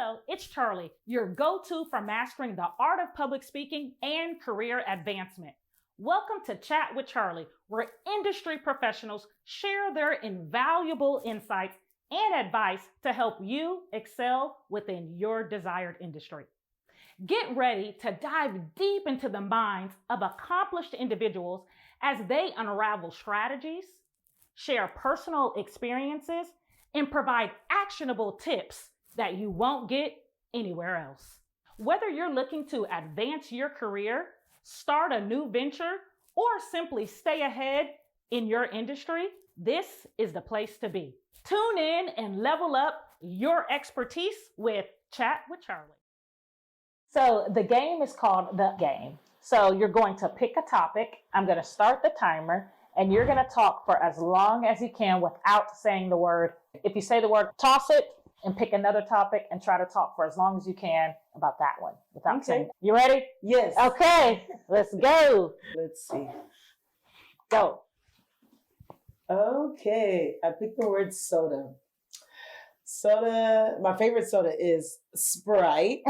Hello, it's Charli, your go-to for mastering the art of public speaking and career advancement. Welcome to Chat with Charli, where industry professionals share their invaluable insights and advice to help you excel within your desired industry. Get ready to dive deep into the minds of accomplished individuals as they unravel strategies, share personal experiences, and provide actionable tips that you won't get anywhere else. Whether you're looking to advance your career, start a new venture, or simply stay ahead in your industry, this is the place to be. Tune in and level up your expertise with Chat with Charli. So the game is called The Game. So you're going to pick a topic. I'm going to start the timer, and you're going to talk for as long as you can without saying the word. If you say the word, toss it and pick another topic and try to talk for as long as you can about that one without saying. You ready? Yes. Okay, let's go. Let's see. Go. Okay, I picked the word soda. Soda, my favorite soda is Sprite.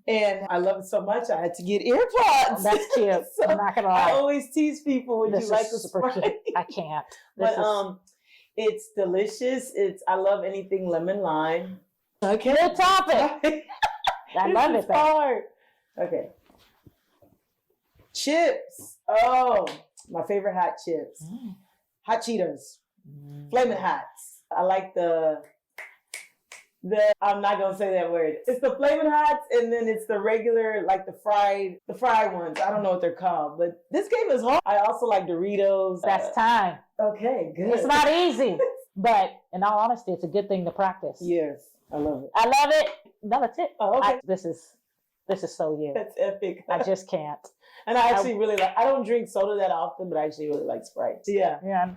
And I love it so much, I had to get earpods. That's cute. So I'm not gonna lie. I always tease people, would you like a Sprite? Cute. I can't. It's delicious. I love anything lemon lime. Okay. Good topic. I love it. Hard. Okay. Chips. Oh, my favorite hot chips. Hot Cheetos. Flamin' Hots. I like the I'm not gonna say that word. It's the Flamin' Hots, and then it's the regular, like the fried ones. I don't know what they're called, but this game is hard. I also like Doritos. That's time. Okay, good. It's not easy, but in all honesty, it's a good thing to practice. Yes, I love it. I love it. Another tip. Oh, okay. This is so you. That's epic. I just can't. And I actually really like. I don't drink soda that often, but I actually really like Sprite. Yeah. Yeah.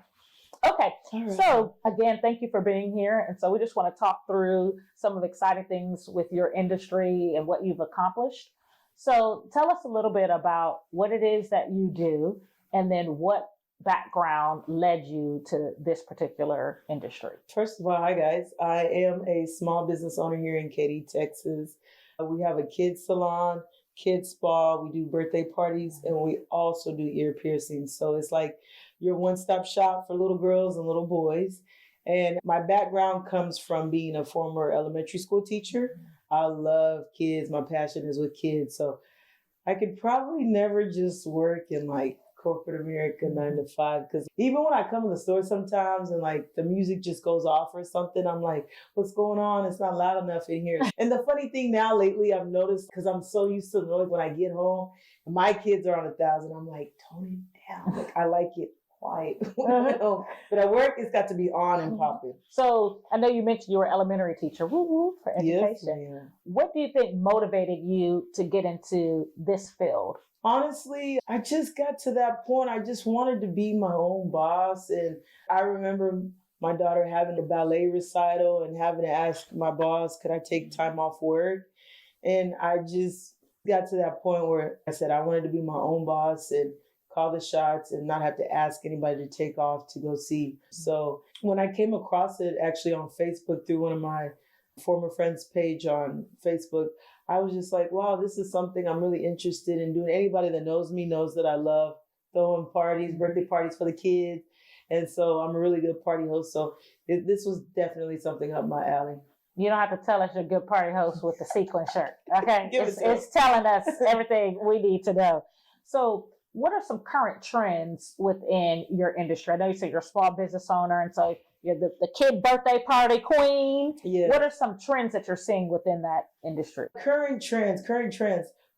Okay, right. So again, thank you for being here. And so we just want to talk through some of the exciting things with your industry and what you've accomplished. So tell us a little bit about what it is that you do, and then what background led you to this particular industry. First of all, hi guys. I am a small business owner here in Katy, Texas. We have a kids salon, kids spa. We do birthday parties, and we also do ear piercings. So it's like your one-stop shop for little girls and little boys. And my background comes from being a former elementary school teacher. I love kids. My passion is with kids. So I could probably never just work in like corporate America 9 to 5, because even when I come in the store sometimes and like the music just goes off or something, I'm like, what's going on? It's not loud enough in here. And the funny thing now lately I've noticed, because I'm so used to the noise, when I get home and my kids are on 1,000, I'm like, tone it down. Like, I like it quiet. But at work, it's got to be on and popping. So I know you mentioned you were an elementary teacher. Woo woo for education. Yes, ma'am. What do you think motivated you to get into this field? Honestly, I just got to that point. I just wanted to be my own boss. And I remember my daughter having a ballet recital and having to ask my boss, could I take time off work? And I just got to that point where I said I wanted to be my own boss and call the shots and not have to ask anybody to take off to go see. So when I came across it actually on Facebook through one of my former friends' page on Facebook, I was just like, wow, this is something I'm really interested in doing. Anybody that knows me knows that I love throwing parties, birthday parties for the kids. And so I'm a really good party host. So this was definitely something up my alley. You don't have to tell us you're a good party host with the sequin shirt, okay? It's telling us everything we need to know. So what are some current trends within your industry? I know you said you're a small business owner, and so you're the kid birthday party queen. Yeah. What are some trends that you're seeing within that industry? Current trends.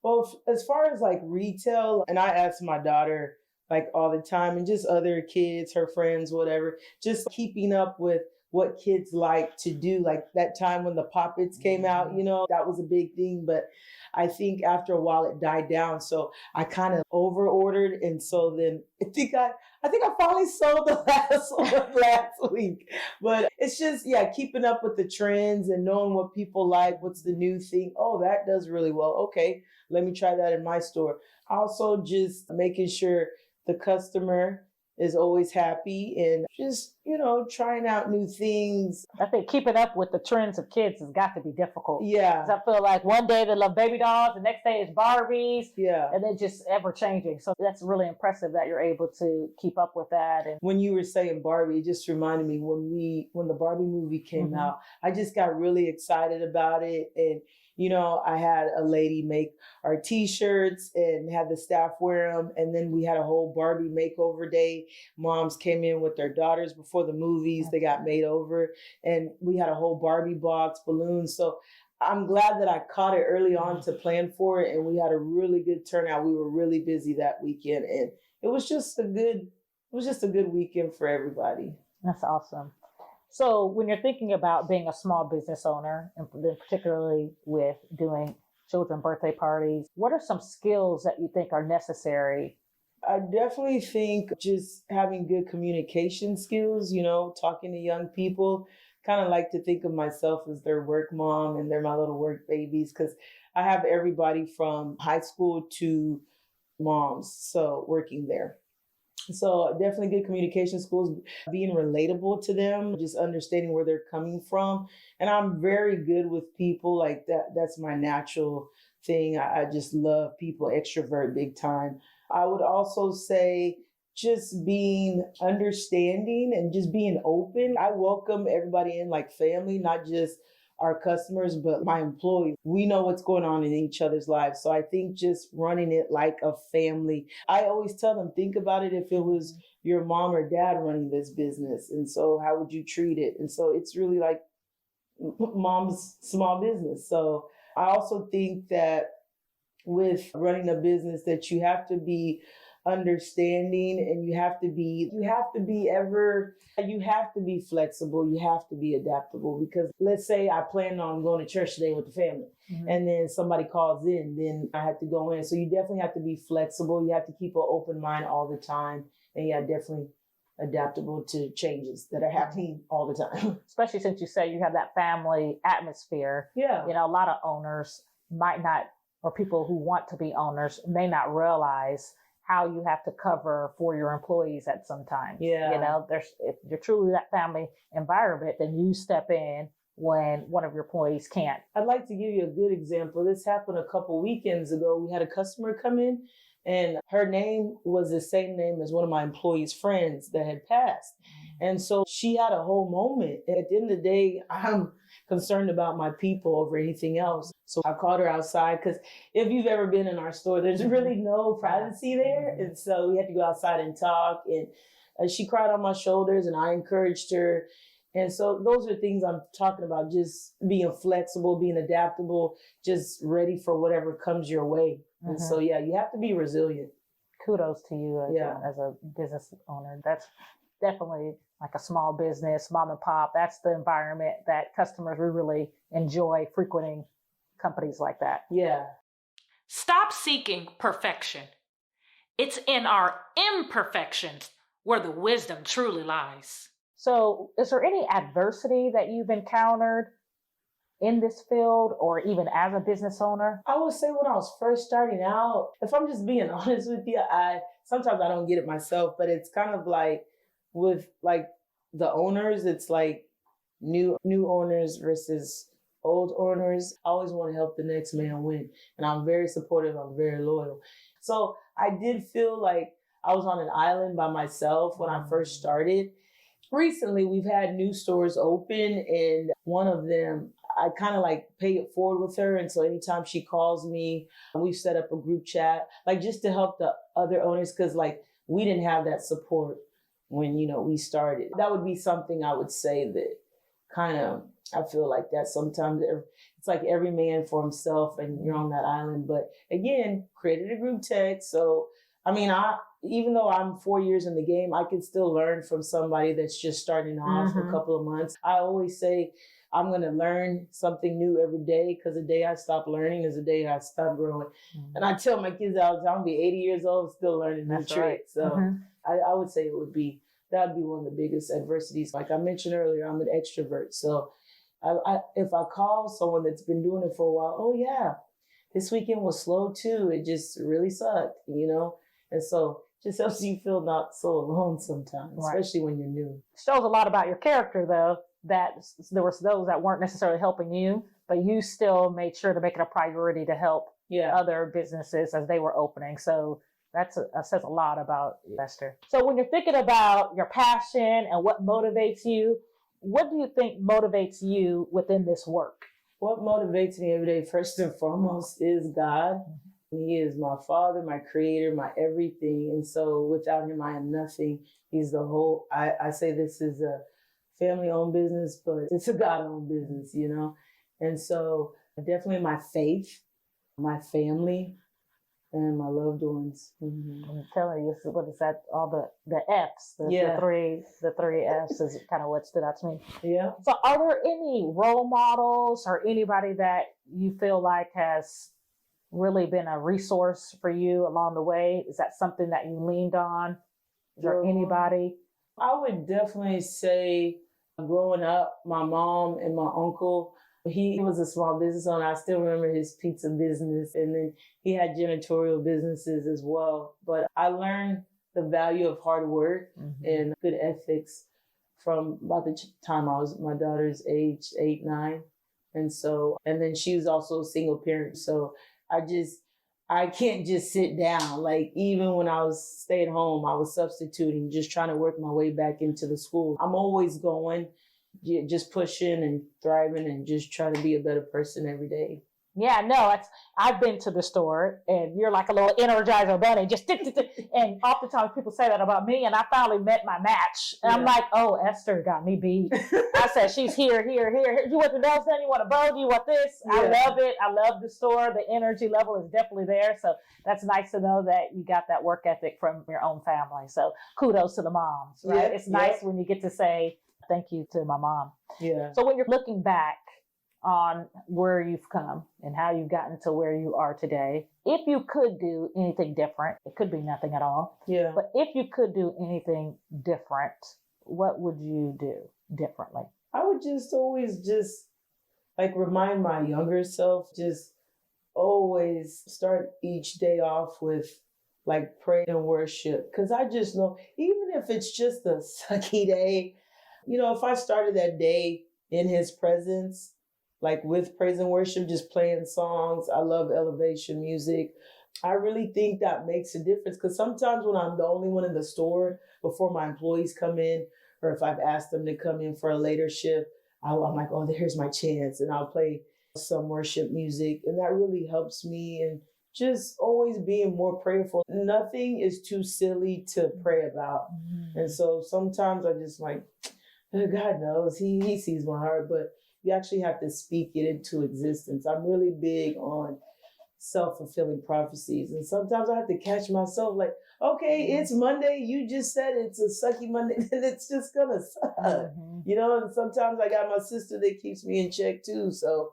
Well, as far as like retail, and I ask my daughter like all the time, and just other kids, her friends, whatever, just keeping up with what kids like to do. Like that time when the Pop-Its came out, that was a big thing. But I think after a while it died down. So I kind of over ordered. And so then I think I finally sold the last one last week. But it's just, keeping up with the trends and knowing what people like, what's the new thing. Oh, that does really well. Okay, let me try that in my store. Also just making sure the customer is always happy and just trying out new things. I think keeping up with the trends of kids has got to be difficult. Yeah. 'Cause I feel like one day they love baby dolls, the next day it's Barbies. Yeah. And they're just ever changing. So that's really impressive that you're able to keep up with that. And when you were saying Barbie, it just reminded me when the Barbie movie came out, I just got really excited about it. And I had a lady make our t-shirts and had the staff wear them. And then we had a whole Barbie makeover day. Moms came in with their daughters before the movies. They got made over. And we had a whole Barbie box, balloons. So I'm glad that I caught it early on to plan for it. And we had a really good turnout. We were really busy that weekend. And it was just a good weekend for everybody. That's awesome. So when you're thinking about being a small business owner, and particularly with doing children's birthday parties, what are some skills that you think are necessary? I definitely think just having good communication skills, talking to young people. Kind of like to think of myself as their work mom and they're my little work babies, because I have everybody from high school to moms, so working there. So definitely good communication skills, being relatable to them, just understanding where they're coming from. And I'm very good with people like that. That's my natural thing. I just love people, extrovert big time. I would also say just being understanding and just being open. I welcome everybody in like family, not just our customers, but my employees. We know what's going on in each other's lives. So I think just running it like a family. I always tell them, think about it if it was your mom or dad running this business. And so how would you treat it? And so it's really like mom's small business. So I also think that with running a business that you have to be understanding and you have to be flexible, you have to be adaptable, because let's say I plan on going to church today with the family and then somebody calls in, then I have to go in. So you definitely have to be flexible. You have to keep an open mind all the time, and definitely adaptable to changes that are happening all the time. Especially since you say you have that family atmosphere. Yeah. A lot of owners might not, or people who want to be owners may not realize how you have to cover for your employees at some time. Yeah. If you're truly that family environment, then you step in when one of your employees can't. I'd like to give you a good example. This happened a couple weekends ago. We had a customer come in and her name was the same name as one of my employees' friends that had passed. And so she had a whole moment. At the end of the day, I'm concerned about my people over anything else. So I called her outside, because if you've ever been in our store, there's really no privacy there. And so we had to go outside and talk. And she cried on my shoulders and I encouraged her. And so those are things I'm talking about, just being flexible, being adaptable, just ready for whatever comes your way. And so, you have to be resilient. Kudos to you as a business owner. That's definitely like a small business, mom and pop. That's the environment that customers really enjoy frequenting companies like that. Yeah. Stop seeking perfection. It's in our imperfections where the wisdom truly lies. So is there any adversity that you've encountered in this field or even as a business owner? I would say when I was first starting out, if I'm just being honest with you, sometimes I don't get it myself, but it's kind of like with like the owners, it's like new owners versus old owners. I always want to help the next man win. And I'm very supportive. I'm very loyal. So I did feel like I was on an island by myself when I first started. Recently, we've had new stores open, and one of them, I kind of like pay it forward with her. And so anytime she calls me, we've set up a group chat, like just to help the other owners, because like we didn't have that support when, we started. That would be something I would say that kind of, I feel like that sometimes it's like every man for himself and you're on that island. But again, created a group text. So, even though I'm 4 years in the game, I can still learn from somebody that's just starting off a couple of months. I always say I'm going to learn something new every day, because the day I stop learning is the day I stop growing. And I tell my kids all the time, I'll be 80 years old, still learning new tricks. So I would say that would be one of the biggest adversities. Like I mentioned earlier, I'm an extrovert. So if I call someone that's been doing it for a while, oh yeah, this weekend was slow too. It just really sucked, And so just helps you feel not so alone sometimes, Right. especially when you're new. Shows a lot about your character, though, that there was those that weren't necessarily helping you, but you still made sure to make it a priority to help other businesses as they were opening. So that says a lot about Esther. So when you're thinking about your passion and what motivates you, what do you think motivates you within this work? What motivates me every day, first and foremost, is God. He is my father, my creator, my everything. And so without him, I am nothing. He's the whole, I say this is a family-owned business, but it's a God-owned business, you know? And so definitely my faith, my family, and my loved ones. Mm-hmm. I'm telling you, what is that? All the F's, the three F's is kind of what stood out to me. Yeah. So are there any role models or anybody that you feel like has really been a resource for you along the way? Is that something that you leaned on? Is there anybody? I would definitely say growing up, my mom and my uncle, he was a small business owner. I still remember his pizza business, and then he had janitorial businesses as well. But I learned the value of hard work and good ethics from about the time I was my daughter's age, 8, 9. And then she was also a single parent. So I can't just sit down. Like even when I was stay at home, I was substituting, just trying to work my way back into the school. I'm always going, just pushing and thriving and just trying to be a better person every day. Yeah, no, I've been to the store and you're like a little Energizer bunny, just and oftentimes people say that about me, and I finally met my match. And I'm like, oh, Esther got me beat. I said, she's here. You want the nails done? You want a bow? Do you want this? Yeah. I love it. I love the store. The energy level is definitely there. So that's nice to know that you got that work ethic from your own family. So kudos to the moms, right? It's nice when you get to say thank you to my mom. Yeah. So when you're looking back on where you've come and how you've gotten to where you are today, if you could do anything different, it could be nothing at all. Yeah. But if you could do anything different, what would you do differently? I would always remind my younger self, just always start each day off with like prayer and worship. Cause I just know, even if it's just a sucky day, you know, if I started that day in his presence, like with praise and worship, just playing songs. I love elevation music. I really think that makes a difference, because sometimes when I'm the only one in the store before my employees come in, or if I've asked them to come in for a later shift, I'm like, oh, here's my chance. And I'll play some worship music. And that really helps me, and just always being more prayerful. Nothing is too silly to pray about. Mm-hmm. And so sometimes I just like, God knows, he sees my heart, but you actually have to speak it into existence. I'm really big on self-fulfilling prophecies. And sometimes I have to catch myself like, okay, it's Monday. You just said it's a sucky Monday, and it's just gonna suck. Mm-hmm. You know, and sometimes I got my sister that keeps me in check too. So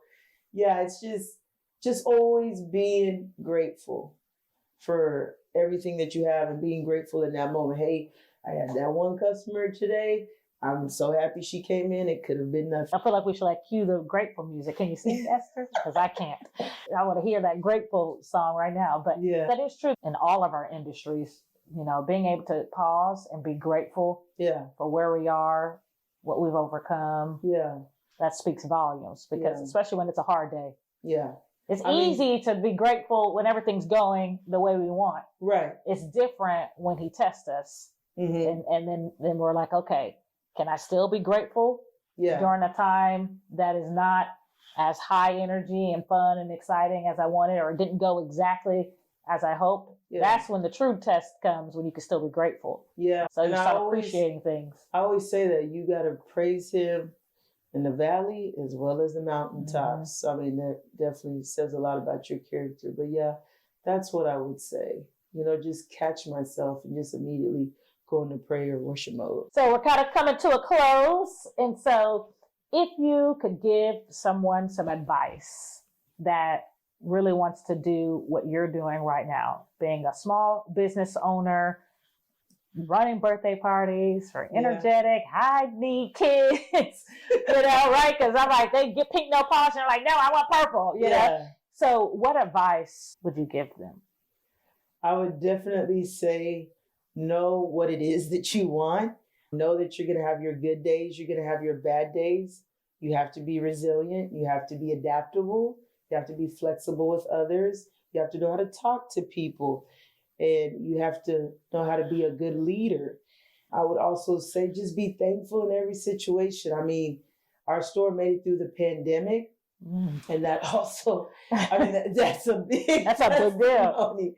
yeah, it's just always being grateful for everything that you have and being grateful in that moment. Hey, I had that one customer today. I'm so happy she came in. It could have been nothing. I feel like we should cue the grateful music. Can you sing, Esther? Because I can't. I want to hear that grateful song right now. But that is true in all of our industries. You know, being able to pause and be grateful for where we are, what we've overcome. Yeah. That speaks volumes, because especially when it's a hard day. Yeah. It's easy to be grateful when everything's going the way we want. Right. It's different when he tests us. Mm-hmm. And then we're like, okay, can I still be grateful during a time that is not as high energy and fun and exciting as I wanted, or didn't go exactly as I hoped? Yeah. That's when the true test comes, when you can still be grateful. Yeah. So you start appreciating things. I always say that you got to praise him in the valley as well as the mountaintops. Mm-hmm. I mean, that definitely says a lot about your character. But yeah, that's what I would say. You know, just catch myself and just immediately go into prayer and worship mode. So we're kind of coming to a close. And so if you could give someone some advice that really wants to do what you're doing right now, being a small business owner, running birthday parties for energetic, high-need kids, you know, right? Because I'm like, they get pink nail polish, and they're like, no, I want purple, you know? So what advice would you give them? I would definitely say, know what it is that you want. Know that you're going to have your good days. You're going to have your bad days. You have to be resilient. You have to be adaptable. You have to be flexible with others. You have to know how to talk to people. And you have to know how to be a good leader. I would also say just be thankful in every situation. I mean, our store made it through the pandemic. And that also, I mean, that's a big big deal. testimony.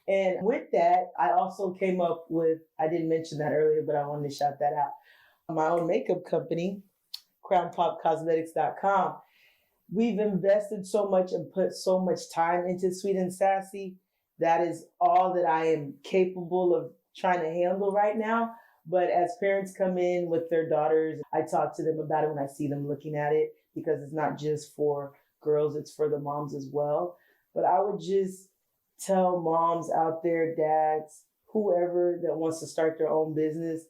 And with that, I also came up with, I didn't mention that earlier, but I wanted to shout that out. My own makeup company, crownpopcosmetics.com. We've invested so much and put so much time into Sweet and Sassy. That is all that I am capable of trying to handle right now. But as parents come in with their daughters, I talk to them about it when I see them looking at it, because it's not just for girls, it's for the moms as well. But I would just tell moms out there, dads, whoever that wants to start their own business,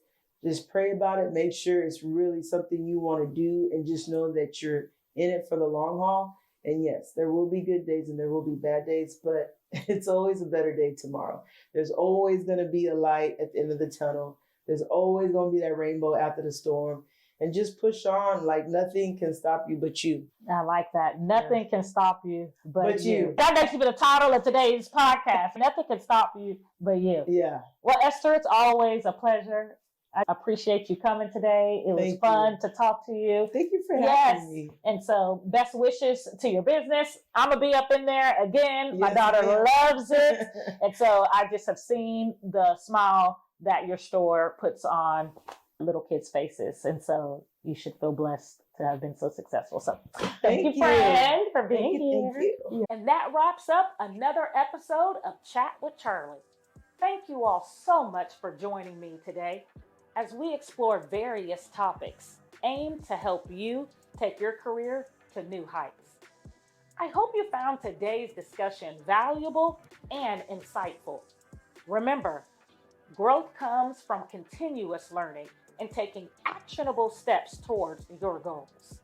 just pray about it. Make sure it's really something you want to do, and just know that you're in it for the long haul. And yes, there will be good days and there will be bad days, but it's always a better day tomorrow. There's always going to be a light at the end of the tunnel. There's always going to be that rainbow after the storm. And just push on. Like, nothing can stop you but you. I like that. Nothing can stop you but you. That makes me the title of today's podcast. Nothing can stop you but you. Yeah. Well, Esther, it's always a pleasure. I appreciate you coming today. It was fun to talk to you. Thank you for having me. And so best wishes to your business. I'm going to be up in there again. Yes, my daughter loves it. And so I just have seen the smile that your store puts on little kids' faces. And so you should feel blessed to have been so successful. So thank you, friend, for being here. Thank you. And that wraps up another episode of Chat with Charli. Thank you all so much for joining me today as we explore various topics aimed to help you take your career to new heights. I hope you found today's discussion valuable and insightful. Remember, growth comes from continuous learning and taking actionable steps towards your goals.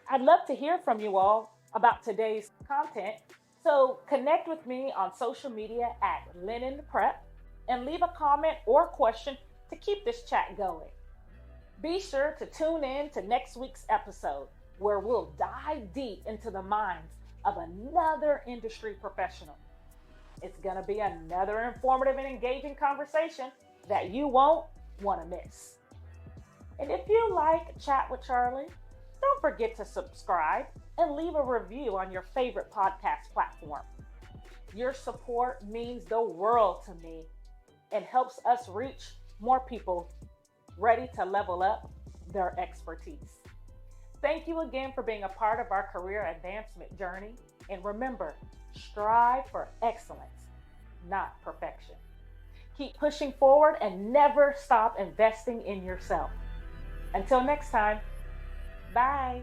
I'd love to hear from you all about today's content, so connect with me on social media at Lennon Prep and leave a comment or question to keep this chat going. Be sure to tune in to next week's episode, where we'll dive deep into the minds of another industry professional. It's going to be another informative and engaging conversation that you won't want to miss. And if you like Chat with Charli, don't forget to subscribe and leave a review on your favorite podcast platform. Your support means the world to me and helps us reach more people ready to level up their expertise. Thank you again for being a part of our career advancement journey. And remember, strive for excellence, not perfection. Keep pushing forward and never stop investing in yourself. Until next time, bye.